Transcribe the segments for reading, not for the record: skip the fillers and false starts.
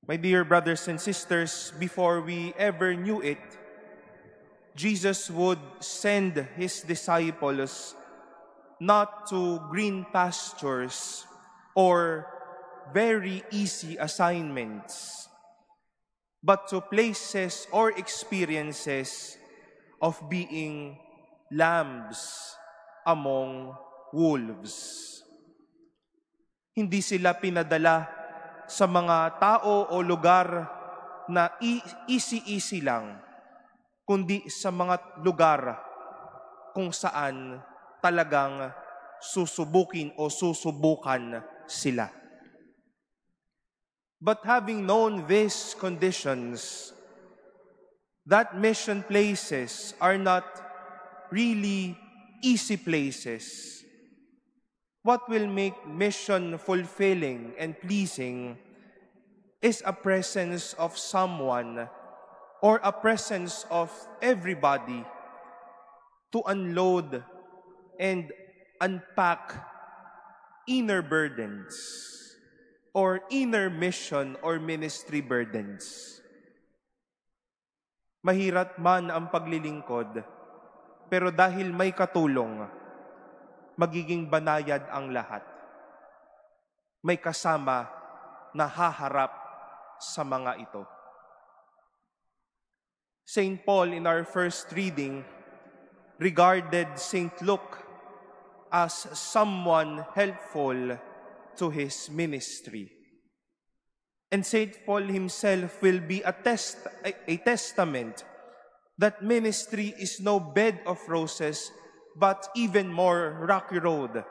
My dear brothers and sisters, before we ever knew it, Jesus would send his disciples not to green pastures or very easy assignments, but to places or experiences of being lambs among wolves. Hindi sila pinadala sa mga tao o lugar na easy-easy lang, kundi sa mga lugar kung saan talagang susubukin o susubukan sila. But having known these conditions, that mission places are not really easy places. What will make mission fulfilling and pleasing is a presence of someone or a presence of everybody to unload and unpack inner burdens or inner mission or ministry burdens. Mahirap man ang paglilingkod, pero dahil may katulong, magiging banayad ang lahat. May kasama na haharap sa mga ito. St. Paul, in our first reading, regarded St. Luke as someone helpful to his ministry. And St. Paul himself will be a testament that ministry is no bed of roses, but even more rocky road.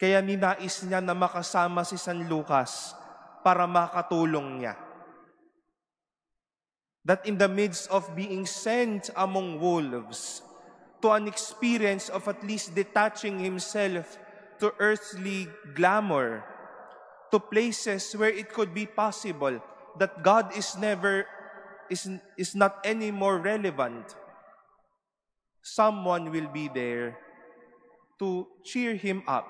Kaya ninais niya na makasama si San Lucas para makatulong niya. That in the midst of being sent among wolves, to an experience of at least detaching himself to earthly glamour, to places where it could be possible that God is not any more relevant, someone will be there to cheer him up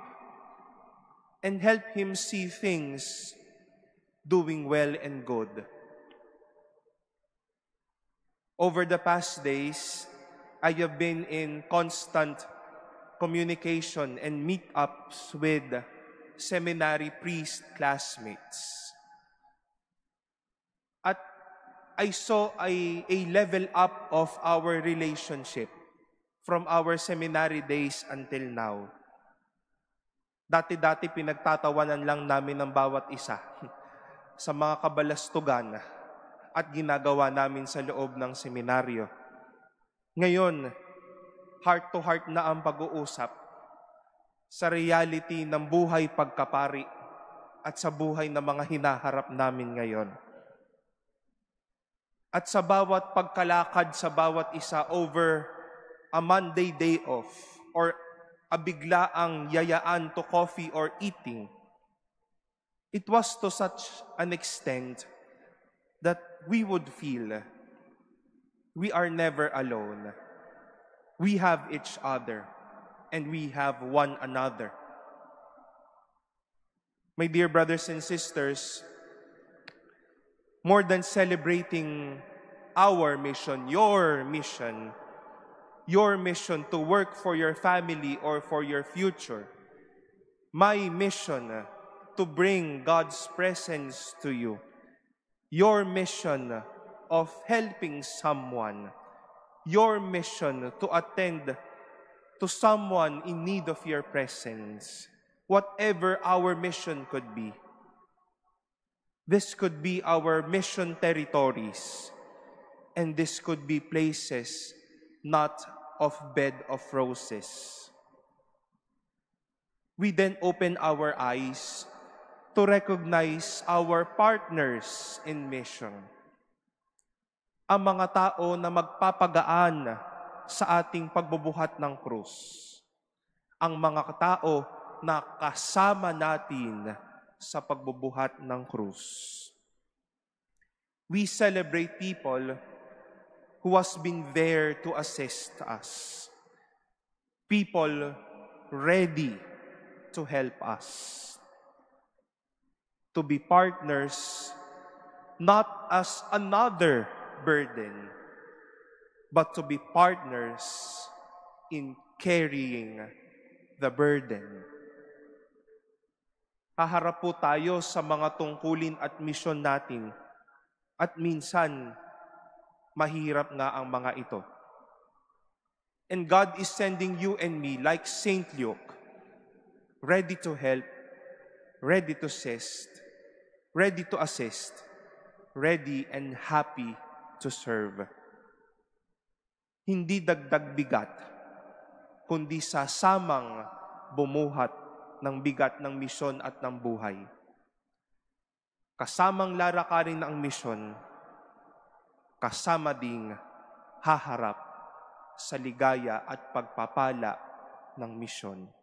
and help him see things doing well and good. Over the past days, I have been in constant communication and meetups with seminary priest classmates. At I saw a level up of our relationship from our seminary days until now. Dati-dati pinagtatawanan lang namin ng bawat isa sa mga kabalastugan at ginagawa namin sa loob ng seminaryo. Ngayon, heart-to-heart na ang pag-uusap sa reality ng buhay pagkapari at sa buhay ng mga hinaharap namin ngayon. At sa bawat pagkalakad sa bawat isa over a Monday day off or a biglaang yayaan to coffee or eating, it was to such an extent that we would feel we are never alone. We have each other and we have one another. My dear brothers and sisters, more than celebrating our mission, your mission to work for your family or for your future, my mission to bring God's presence to you, your mission of helping someone, your mission to attend to someone in need of your presence, whatever our mission could be. This could be our mission territories, and this could be places not of bed of roses. We then open our eyes to recognize our partners in mission. Ang mga tao na magpapagaan sa ating pagbubuhat ng krus. Ang mga tao na kasama natin sa pagbubuhat ng krus. We celebrate people who has been there to assist us. People ready to help us. to be partners not as another burden, but to be partners in carrying the burden. Haharap po tayo sa mga tungkulin at misyon natin at minsan mahirap nga ang mga ito. And God is sending you and me like Saint Luke, ready to help, ready to assist, ready and happy to serve. Hindi dagdag bigat, kundi sasamang bumuhat ng bigat ng misyon at ng buhay. Kasamang lalakarin ng misyon, kasama ding haharap sa ligaya at pagpapala ng misyon.